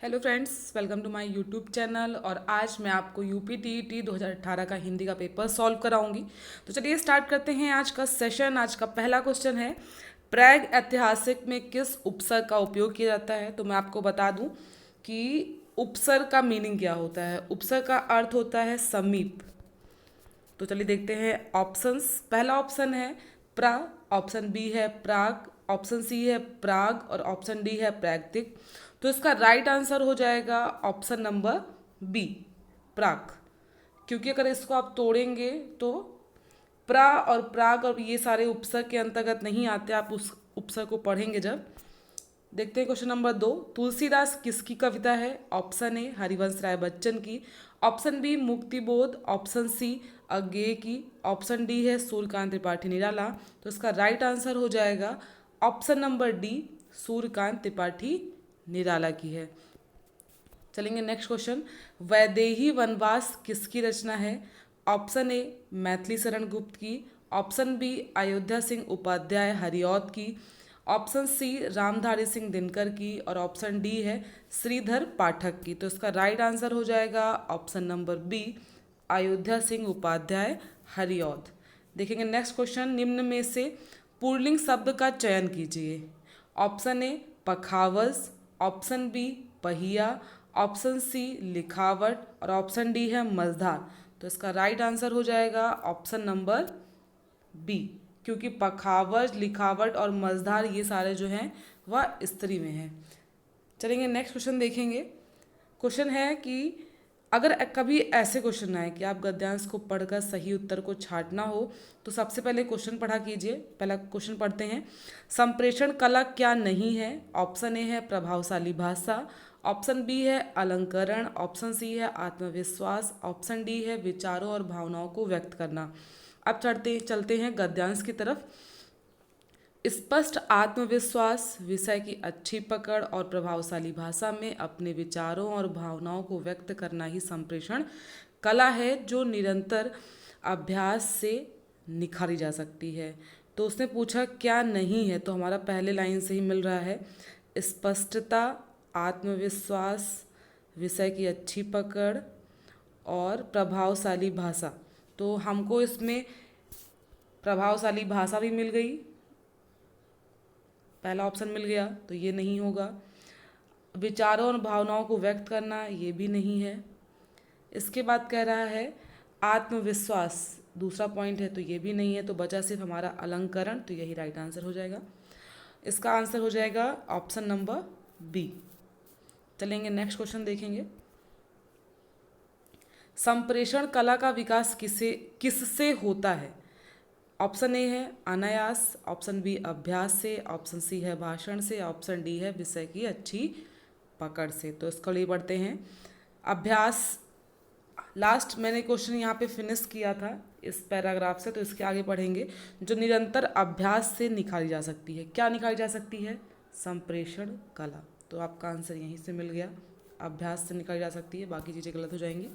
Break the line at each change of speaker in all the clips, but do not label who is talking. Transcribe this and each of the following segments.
Hello friends, welcome to my YouTube channel. और आज मैं आपको यूपी टीईटी 2018 का हिंदी का पेपर सॉल्व कराऊंगी। तो चलिए स्टार्ट करते हैं आज का सेशन। आज का पहला क्वेश्चन है, प्रैग ऐतिहासिक में किस उपसर्ग का उपयोग किया जाता है। तो मैं आपको बता दूं कि उपसर्ग का मीनिंग क्या होता है। उपसर्ग का अर्थ होता है समीप। तो चलिए देखते हैं ऑप्शंस। पहला ऑप्शन है प्रा, ऑप्शन बी है प्राग, ऑप्शन सी है प्राग और ऑप्शन डी है प्रागतिक। तो इसका राइट आंसर हो जाएगा ऑप्शन नंबर बी, प्राग। क्योंकि अगर इसको आप तोड़ेंगे तो प्रा और प्राग और ये सारे उपसर्ग के अंतर्गत नहीं आते। आप उस उपसर्ग को पढ़ेंगे जब। देखते हैं क्वेश्चन नंबर 2, तुलसीदास किसकी कविता है। ऑप्शन ए हरिवंश राय बच्चन की, option B Muktibodh, option C Agyeya की, ऑप्शन डी है सूर्यकांत त्रिपाठी निराला। तो इसका राइट आंसर हो जाएगा option number D, Suryakant Tripathi Nirala की है। चलेंगे नेक्स्ट क्वेश्चन, वैदेही वनवास किसकी रचना है। ऑप्शन ए मैथिली शरण गुप्त की, ऑप्शन बी अयोध्या सिंह उपाध्याय हरिऔध की, ऑप्शन सी रामधारी सिंह दिनकर की और ऑप्शन डी है श्रीधर पाठक की। तो इसका राइट आंसर हो जाएगा option number B, Ayodhya Singh Upadhyay Hariaudh. देखेंगे नेक्स्ट क्वेश्चन, निम्न में से पुल्लिंग शब्द का चयन कीजिए। ऑप्शन ए पखावज, ऑप्शन बी पहिया, ऑप्शन सी लिखावट और ऑप्शन डी है मझधार। तो इसका राइट आंसर हो जाएगा ऑप्शन नंबर बी, क्योंकि पखावज, लिखावट और मझधार ये सारे जो हैं वह स्त्री में हैं। चलेंगे नेक्स्ट क्वेश्चन देखेंगे। क्वेश्चन है कि अगर कभी ऐसे क्वेश्चन आए कि आप गद्यांश को पढ़कर सही उत्तर को छांटना हो तो सबसे पहले क्वेश्चन पढ़ा कीजिए। पहला क्वेश्चन पढ़ते हैं, संप्रेषण कला क्या नहीं है। ऑप्शन ए है प्रभावशाली भाषा, ऑप्शन बी है अलंकरण, ऑप्शन सी है आत्मविश्वास, ऑप्शन डी है विचारों और भावनाओं को व्यक्त करना। अब चलते हैं गद्यांश की तरफ। स्पष्ट आत्मविश्वास, विषय की अच्छी पकड़ और प्रभावशाली भाषा में अपने विचारों और भावनाओं को व्यक्त करना ही संप्रेषण कला है, जो निरंतर अभ्यास से निखारी जा सकती है। तो उसने पूछा क्या नहीं है, तो हमारा पहले लाइन से ही मिल रहा है, स्पष्टता, आत्मविश्वास, विषय की अच्छी पकड़ और प्रभावशाली भाषा। तो हमको इसमें प्रभावशाली भाषा भी मिल गई, पहला ऑप्शन मिल गया, तो ये नहीं होगा। विचारों और भावनाओं को व्यक्त करना, ये भी नहीं है। इसके बाद कह रहा है आत्मविश्वास, दूसरा पॉइंट है, तो ये भी नहीं है। तो बचा सिर्फ हमारा अलंकरण, तो यही राइट आंसर हो जाएगा। इसका आंसर हो जाएगा ऑप्शन नंबर बी। चलेंगे नेक्स्ट क्वेश्चन देखेंगे, संप्रेषण कला का विकास किससे होता है। ऑप्शन ए है अनायास, ऑप्शन बी अभ्यास से, ऑप्शन सी है भाषण से, ऑप्शन डी है विषय की अच्छी पकड़ से। तो इसको लिए पढ़ते हैं अभ्यास। लास्ट मैंने क्वेश्चन यहाँ पे फिनिश किया था इस पैराग्राफ से, तो इसके आगे पढ़ेंगे, जो निरंतर अभ्यास से निखारी जा सकती है। क्या निखारी जा सकती है, संप्रेषण कला। तो आपका आंसर यहीं से मिल गया, अभ्यास से निखारी जा सकती है, बाकी चीज़ें गलत हो जाएंगी।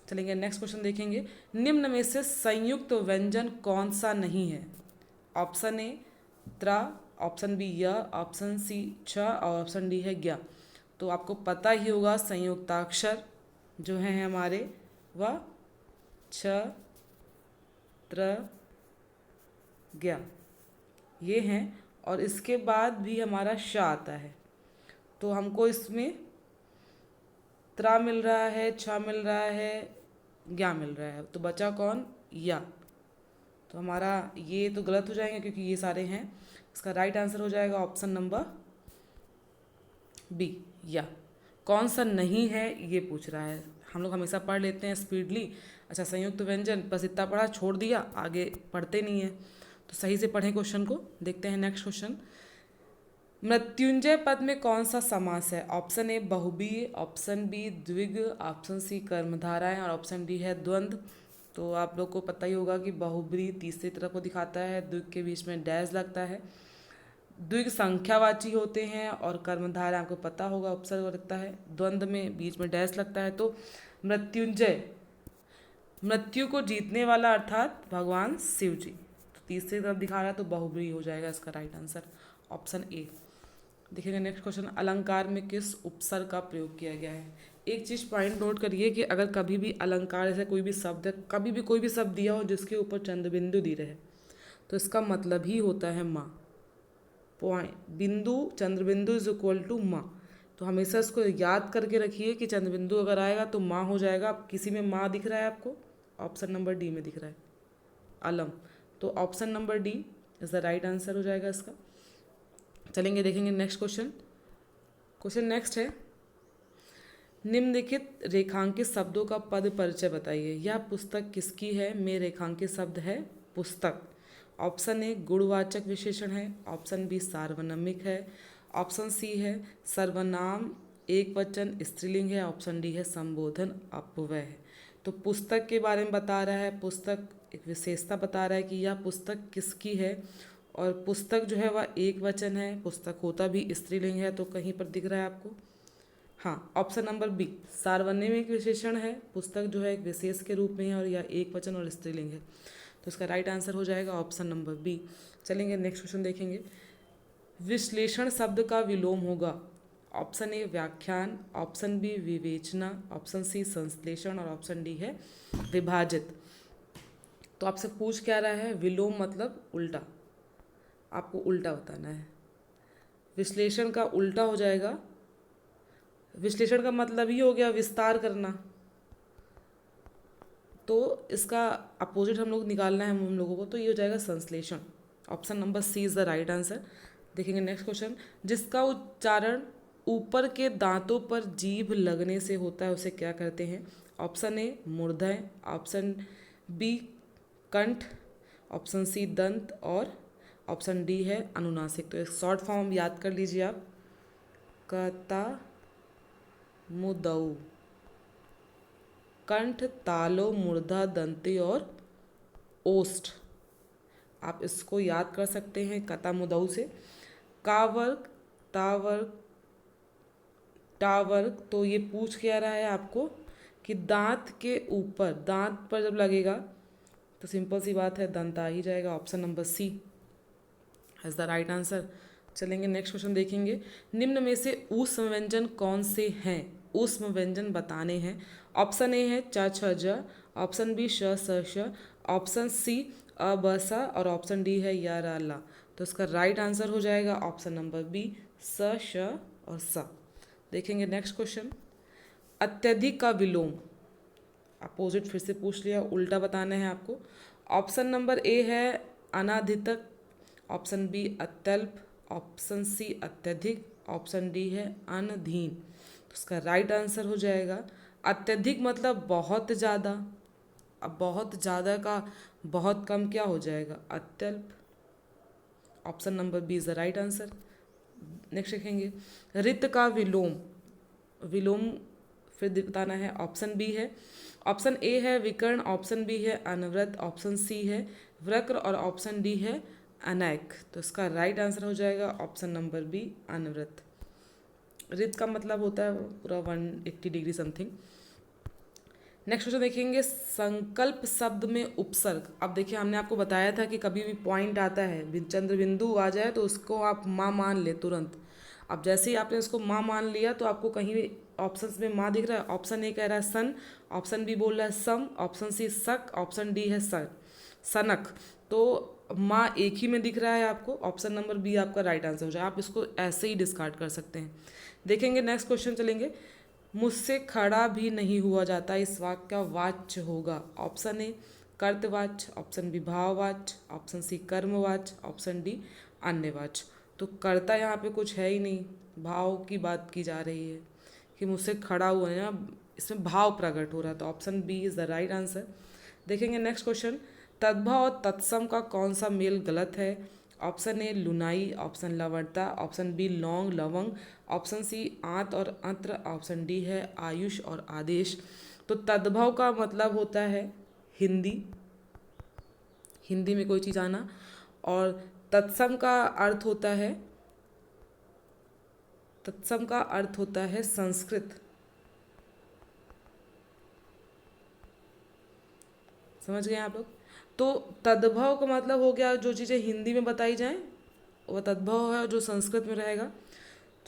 चलेंगे नेक्स्ट क्वेश्चन देखेंगे, निम्न में से संयुक्त व्यंजन कौन सा नहीं है। ऑप्शन ए त्रा, ऑप्शन बी य, ऑप्शन सी छ और ऑप्शन डी है ज्ञ। तो आपको पता ही होगा संयुक्ताक्षर जो हैं हमारे वह छ, त्र, ज्ञ ये हैं, और इसके बाद भी हमारा श आता है। तो हमको इसमें त्रा मिल रहा है, छ मिल रहा है, ज्ञ मिल रहा है, तो बचा कौन, या। तो हमारा ये तो गलत हो जाएंगे क्योंकि ये सारे हैं। इसका राइट आंसर हो जाएगा ऑप्शन नंबर बी, या। कौन सा नहीं है ये पूछ रहा है। हम लोग हमेशा पढ़ लेते हैं स्पीडली, अच्छा संयुक्त व्यंजन बस इतना पढ़ा छोड़ दिया, आगे पढ़ते नहीं है। तो सही से पढ़ें क्वेश्चन को। देखते हैं नेक्स्ट क्वेश्चन, मृत्युंजय पद में कौन सा समास है। ऑप्शन ए बहुव्रीहि, ऑप्शन बी द्विग, ऑप्शन सी कर्मधाराएं और ऑप्शन डी है द्वंद्व। तो आप लोग को पता ही होगा कि बहुव्रीहि तीसरी तरफ को दिखाता है, द्विग के बीच में डैश लगता है, द्विग संख्यावाची होते हैं, और कर्मधारा आपको पता होगा उपसर्ग लगता है, द्वंद्व में बीच में डैश लगता है। तो मृत्युंजय, मृत्यु को जीतने वाला अर्थात भगवान शिव जी। तो तीसरी तरफ दिखा रहा है, तो बहुव्रीहि हो जाएगा इसका राइट आंसर ऑप्शन ए। देखेंगे नेक्स्ट क्वेश्चन, अलंकार में किस उपसर्ग का प्रयोग किया गया है। एक चीज़ पॉइंट नोट करिए कि अगर कभी भी अलंकार जैसे कोई भी शब्द है, कभी भी कोई भी शब्द दिया हो जिसके ऊपर चंद्रबिंदु दी रहे, तो इसका मतलब ही होता है माँ। पॉइंट, बिंदु चंद्रबिंदु इज इक्वल टू माँ। तो हमेशा इसको याद करके रखिए कि चंद्रबिंदु अगर आएगा तो माँ हो जाएगा। अब किसी में माँ दिख रहा है आपको, ऑप्शन नंबर डी में दिख रहा है अलम, तो option number D is the right answer हो जाएगा इसका। चलेंगे देखेंगे नेक्स्ट क्वेश्चन। क्वेश्चन नेक्स्ट है, निम्नलिखित रेखांकित शब्दों का पद परिचय बताइए। यह पुस्तक किसकी है में रेखांकित शब्द है पुस्तक। ऑप्शन ए गुणवाचक विशेषण है, ऑप्शन बी सार्वनामिक है, ऑप्शन सी है सर्वनाम एक वचन स्त्रीलिंग है, ऑप्शन डी है संबोधन अपव्यय है। तो पुस्तक के बारे में बता रहा है, पुस्तक एक विशेषता बता रहा है कि यह पुस्तक किसकी है, और पुस्तक जो है वह एक वचन है, पुस्तक होता भी स्त्रीलिंग है, तो कहीं पर दिख रहा है आपको। हाँ, ऑप्शन नंबर बी सार्वनामिक विशेषण है, पुस्तक जो है एक विशेष के रूप में है और यह एक वचन और स्त्रीलिंग है, तो इसका राइट आंसर हो जाएगा ऑप्शन नंबर बी। चलेंगे नेक्स्ट क्वेश्चन देखेंगे, विश्लेषण शब्द का विलोम होगा। ऑप्शन ए व्याख्यान, ऑप्शन बी विवेचना, ऑप्शन सी संश्लेषण और ऑप्शन डी है विभाजित। तो आपसे पूछ क्या रहा है, विलोम मतलब उल्टा, आपको उल्टा बताना है। विश्लेषण का उल्टा हो जाएगा, विश्लेषण का मतलब ही हो गया विस्तार करना, तो इसका अपोजिट हम लोग निकालना है हम लोगों को, तो ये हो जाएगा संश्लेषण। Option number C is the right answer. देखेंगे नेक्स्ट क्वेश्चन, जिसका उच्चारण ऊपर के दांतों पर जीभ लगने से होता है उसे क्या कहते हैं। ऑप्शन ए मूर्धन्य, ऑप्शन बी कंठ, ऑप्शन सी दंत और ऑप्शन डी है अनुनासिक। तो एक शॉर्ट फॉर्म याद कर लीजिए आप, कता मुदऊ, कंठ, तालो, मूर्धा, दंती और ओष्ठ। आप इसको याद कर सकते हैं कता मुदऊ से। का वर्ग, ता वर्ग, टा वर्ग, तो ये पूछ क्या रहा है आपको कि दांत के ऊपर, दांत पर जब लगेगा तो सिंपल सी बात है दंत आ ही जाएगा। Option number C is the right answer. चलेंगे नेक्स्ट क्वेश्चन देखेंगे, निम्न में से ऊष्म व्यंजन कौन से हैं, ऊष्म व्यंजन बताने हैं। ऑप्शन ए है च छ ज, ऑप्शन बी श स श, ऑप्शन सी अ ब स और ऑप्शन डी है य र ला। तो इसका राइट आंसर हो जाएगा ऑप्शन नंबर बी स श और स। देखेंगे नेक्स्ट क्वेश्चन, अत्यधिक का विलोम, अपोजिट फिर से पूछ लिया, उल्टा बताना है आपको। ऑप्शन नंबर ए है अनाधितक, ऑप्शन बी अत्यल्प, ऑप्शन सी अत्यधिक, ऑप्शन डी है अनधीन। तो इसका राइट आंसर हो जाएगा अत्यधिक मतलब बहुत ज़्यादा, अब बहुत ज़्यादा का बहुत कम क्या हो जाएगा अत्यल्प। Option number B is the right answer. Next देखेंगे, रित का विलोम, विलोम फिर बताना है। ऑप्शन बी है, ऑप्शन ए है विकर्ण, ऑप्शन बी है अनवरत, ऑप्शन सी है वक्र और ऑप्शन डी है अनैक। तो इसका राइट आंसर हो जाएगा ऑप्शन नंबर बी अनवरत। रित का मतलब होता है पूरा 180 डिग्री समथिंग। नेक्स्ट क्वेश्चन देखेंगे, संकल्प शब्द में उपसर्ग। अब देखिए हमने आपको बताया था कि कभी भी पॉइंट आता है चंद्र बिंदु आ जाए तो उसको आप माँ मान ले तुरंत। अब जैसे ही आपने उसको माँ मान लिया तो आपको कहीं भी ऑप्शंस में माँ दिख रहा है। ऑप्शन ए कह रहा है सन, ऑप्शन बी बोल रहा है सम, ऑप्शन सी सक, ऑप्शन डी है सर सनक। तो माँ एक ही में दिख रहा है आपको, ऑप्शन नंबर बी आपका राइट आंसर हो जाए। आप इसको ऐसे ही डिस्कार्ड कर सकते हैं। देखेंगे नेक्स्ट क्वेश्चन चलेंगे, मुझसे खड़ा भी नहीं हुआ जाता इस वाक्य का वाच्य होगा। ऑप्शन ए कर्तवाच्य, ऑप्शन बी भाववाच्य, ऑप्शन सी कर्मवाच्य, ऑप्शन डी अन्यवाच्य। तो कर्ता यहाँ पे कुछ है ही नहीं, भाव की बात की जा रही है कि मुझसे खड़ा हुआ है ना, इसमें भाव प्रकट हो रहा है, तो option B is the right answer. देखेंगे नेक्स्ट क्वेश्चन, तद्भव और तत्सम का कौन सा मेल गलत है। ऑप्शन ए लुनाई, ऑप्शन लवणता, ऑप्शन बी लौंग लवंग, ऑप्शन सी आंत और अंत्र, ऑप्शन डी है आयुष और आदेश। तो तद्भव का मतलब होता है हिंदी, हिंदी में कोई चीज़ आना, और तत्सम का अर्थ होता है, तत्सम का अर्थ होता है संस्कृत। समझ गए आप लोग। तो तद्भव का मतलब हो गया जो चीज़ें हिंदी में बताई जाएं वह तद्भव है, जो संस्कृत में रहेगा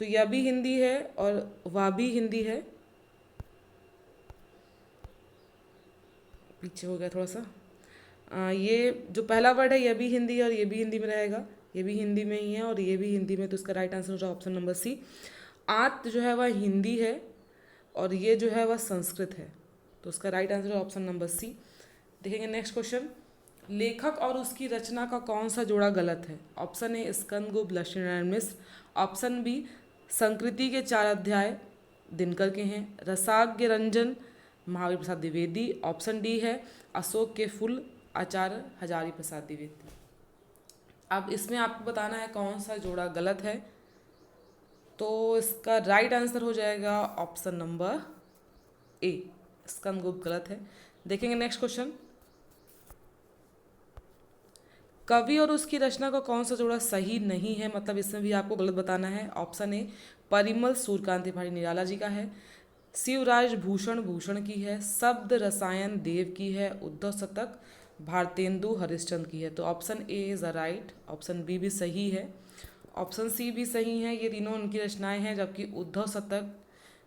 तो यह भी हिंदी है और वह भी हिंदी है। पीछे हो गया थोड़ा सा। ये जो पहला वर्ड है यह भी हिंदी है और ये भी हिंदी में रहेगा। ये भी हिंदी में ही है और ये भी हिंदी में, तो इसका राइट आंसर हो जाए ऑप्शन नंबर सी। आत जो है वह हिंदी है और ये जो है वह संस्कृत है, तो उसका राइट आंसर है ऑप्शन नंबर सी। देखेंगे नेक्स्ट क्वेश्चन। लेखक और उसकी रचना का कौन सा जोड़ा गलत है? Option A Skandagupta Lakshminarayan Mishra, option B संकृति के 4 अध्याय दिनकर के हैं, रसाज्ञ रंजन महावीर प्रसाद द्विवेदी, ऑप्शन डी है अशोक के फूल आचार्य हजारी प्रसाद द्विवेदी। अब इसमें आपको बताना है कौन सा जोड़ा गलत है, तो इसका राइट आंसर हो जाएगा ऑप्शन नंबर ए, स्कंदगुप्त गलत है। देखेंगे नेक्स्ट क्वेश्चन। कवि और उसकी रचना का कौन सा जोड़ा सही नहीं है, मतलब इसमें भी आपको गलत बताना है। ऑप्शन ए परिमल सूर्यकांत त्रिपाठी निराला जी का है, शिवराज भूषण भूषण की है, शब्द रसायन देव की है, उद्धव शतक भारतेंदु हरिश्चंद्र की है। तो option A is the right, option B भी सही है, ऑप्शन सी भी सही है। ये तीनों उनकी रचनाएं हैं, जबकि उद्धव शतक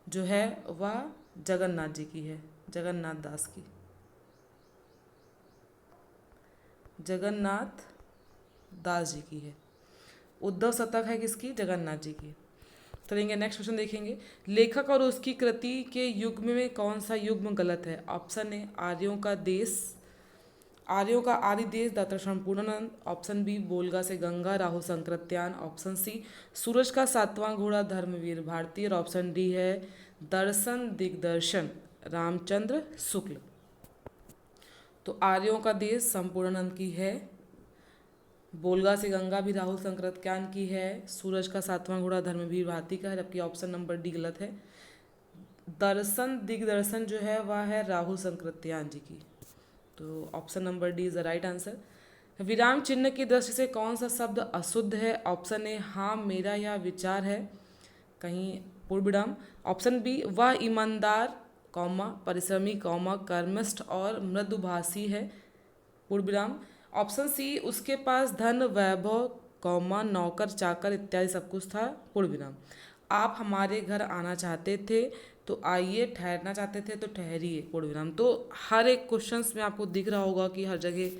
जो है वह जगन्नाथ जी की है, जगन्नाथ दास की, जगन्नाथ दास जी की है। उद्धव शतक है किसकी? जगन्नाथ जी की। चलेंगे नेक्स्ट क्वेश्चन देखेंगे। लेखक और उसकी कृति के युग्म में कौन सा युग्म गलत है? ऑप्शन ए आर्यों का देश, आर्यों का आदि देश दातृशरण पूर्णानंद, ऑप्शन बी बोलगा से गंगा राहुल संकृत्यान, ऑप्शन सी सूरज का 7वां घोड़ा धर्मवीर भारती और ऑप्शन डी है दर्शन दिग्दर्शन रामचंद्र शुक्ल। तो आर्यों का देश संपूर्णानंद की है, बोलगा से गंगा भी राहुल संकृत्यान की है, सूरज का 7वां घोड़ा धर्मवीर भारती का है, जबकि ऑप्शन नंबर डी गलत है। दर्शन दिग्दर्शन जो है वह है राहुल संकृत्यान जी की, तो option number D is the right answer. विराम चिन्ह की दृष्टि से कौन सा शब्द अशुद्ध है? ऑप्शन ए हाँ मेरा यह विचार है, कहीं पूर्ण विराम, ऑप्शन बी वह ईमानदार कौमा परिश्रमी कौमा कर्मस्थ और मृदुभाषी है पूर्ण विराम, ऑप्शन सी उसके पास धन वैभव कौमा नौकर चाकर इत्यादि सब कुछ था पूर्ण विराम। आप हमारे घर आना चाहते थे तो आइए, ठहरना चाहते थे तो ठहरिए पूर्ण विराम। तो हर एक क्वेश्चंस में आपको दिख रहा होगा कि हर जगह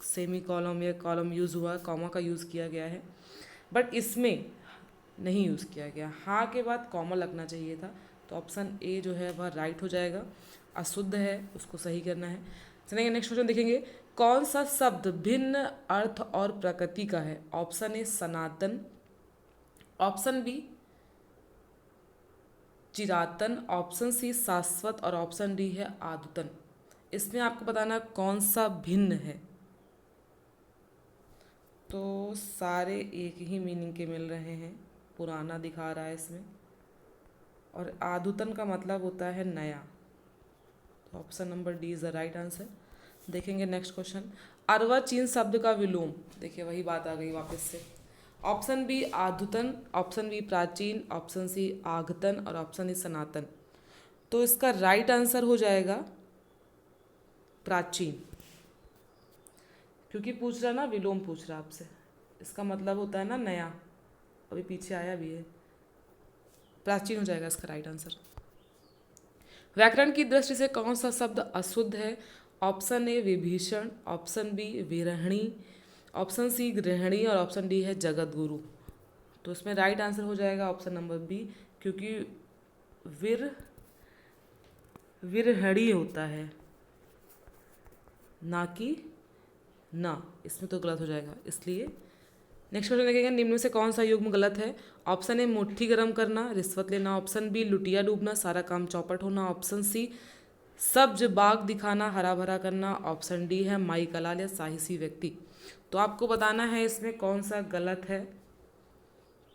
सेमी कॉलम या कॉलम यूज़ हुआ है, कॉमा का यूज़ किया गया है, बट इसमें नहीं यूज़ किया गया। हाँ के बाद कॉमा लगना चाहिए था, तो ऑप्शन ए जो है वह राइट हो जाएगा। अशुद्ध है, उसको सही करना है। चलेंगे नेक्स्ट क्वेश्चन देखेंगे। कौन सा शब्द भिन्न अर्थ और प्रकृति का है? ऑप्शन ए सनातन, ऑप्शन बी चिरातन, ऑप्शन सी शाश्वत और ऑप्शन डी है आदतन। इसमें आपको बताना कौन सा भिन्न है, तो सारे एक ही मीनिंग के मिल रहे हैं, पुराना दिखा रहा है इसमें, और आदुतन का मतलब होता है नया, तो option number D is the right answer. देखेंगे नेक्स्ट क्वेश्चन। अर्वाचीन शब्द का विलोम, देखिए वही बात आ गई वापस से। ऑप्शन बी आधुतन, ऑप्शन बी प्राचीन, ऑप्शन सी आगतन और ऑप्शन ई सनातन। तो इसका राइट आंसर हो जाएगा प्राचीन, क्योंकि पूछ रहा ना विलोम पूछ रहा आपसे, इसका मतलब होता है ना नया, अभी पीछे आया भी है, प्राचीन हो जाएगा इसका राइट आंसर। व्याकरण की दृष्टि से कौन सा शब्द अशुद्ध है? ऑप्शन ए विभीषण, ऑप्शन बी विरहणी, ऑप्शन सी गृहिणी और ऑप्शन डी है जगत गुरु। तो इसमें राइट आंसर हो जाएगा ऑप्शन नंबर बी, क्योंकि विरहणी होता है ना कि ना, इसमें तो गलत हो जाएगा इसलिए। नेक्स्ट क्वेश्चन देखेंगे। निम्न में से कौन सा युग्म गलत है? ऑप्शन ए मुट्ठी गर्म करना रिश्वत लेना, ऑप्शन बी लुटिया डूबना सारा काम चौपट होना, ऑप्शन सी सब्ज बाग दिखाना हरा भरा करना, ऑप्शन डी है माई कलाल या साहसी व्यक्ति। तो आपको बताना है इसमें कौन सा गलत है,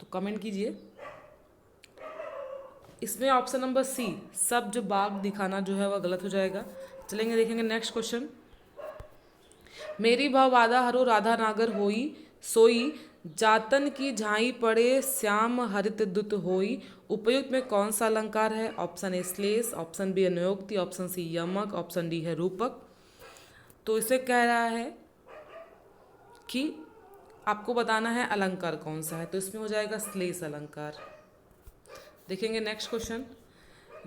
तो कमेंट कीजिए। इसमें ऑप्शन नंबर सी सब्ज बाग दिखाना जो है वह गलत हो जाएगा। चलेंगे देखेंगे नेक्स्ट क्वेश्चन। मेरी भवबाधा हरो राधा नागर होई सोई, जातन की झाई पड़े श्याम हरित दुत होई। उपयुक्त में कौन सा अलंकार है? ऑप्शन ए श्लेष, ऑप्शन बी अन्योक्ति, ऑप्शन सी यमक, ऑप्शन डी है रूपक। तो इसे कह रहा है कि आपको बताना है अलंकार कौन सा है, तो इसमें हो जाएगा श्लेष अलंकार। देखेंगे नेक्स्ट क्वेश्चन,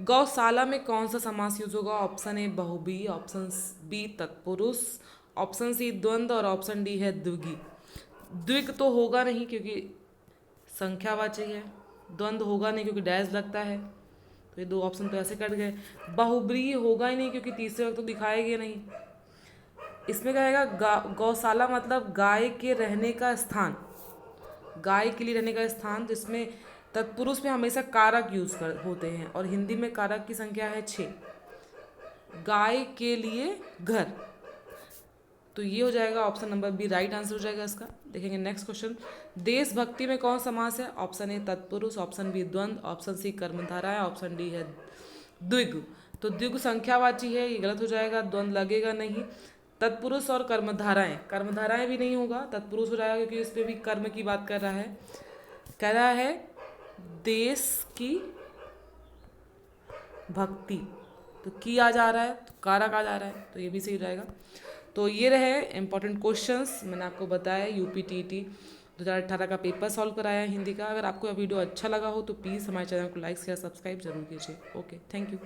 गौशाला में कौन सा समास यूज होगा? ऑप्शन ए बहुव्रीहि, ऑप्शन बी तत्पुरुष, ऑप्शन सी द्वंद्व और ऑप्शन डी है द्विगु। द्विग तो होगा नहीं क्योंकि संख्यावाची है, द्वंद्व होगा नहीं क्योंकि डैश लगता है, तो ये दो ऑप्शन तो ऐसे कट गए। बहुव्रीहि होगा ही नहीं क्योंकि तीसरे वक्त तो दिखाएंगे नहीं। इसमें कहेगा गौशाला मतलब गाय के रहने का स्थान, गाय के लिए रहने का स्थान, तो इसमें तत्पुरुष में हमेशा कारक यूज होते हैं और हिंदी में कारक की संख्या है 6। गाय के लिए घर, तो ये हो जाएगा option number B right answer हो जाएगा इसका। देखेंगे नेक्स्ट क्वेश्चन, देशभक्ति में कौन समास है? ऑप्शन ए तत्पुरुष, ऑप्शन बी द्वंद्व, ऑप्शन सी कर्मधारय, ऑप्शन डी है द्विगु। तो द्विगु संख्यावाची है, ये गलत हो जाएगा, द्वंद्व लगेगा नहीं। तत्पुरुष और कर्मधाराएं, कर्मधाराएं भी नहीं होगा, तत्पुरुष हो जाएगा क्योंकि इस पर भी कर्म की बात कर रहा है। कह रहा है देश की भक्ति, तो की आ जा रहा है तो कारक आ जा रहा है, तो ये भी सही रहेगा। तो ये रहे इंपॉर्टेंट क्वेश्चंस मैंने आपको बताया। यूपीटीटी 2018 का पेपर सॉल्व कराया है हिंदी का। अगर आपको यह वीडियो अच्छा लगा हो तो प्लीज़ हमारे चैनल को लाइक शेयर सब्सक्राइब जरूर कीजिए। Okay, thank you.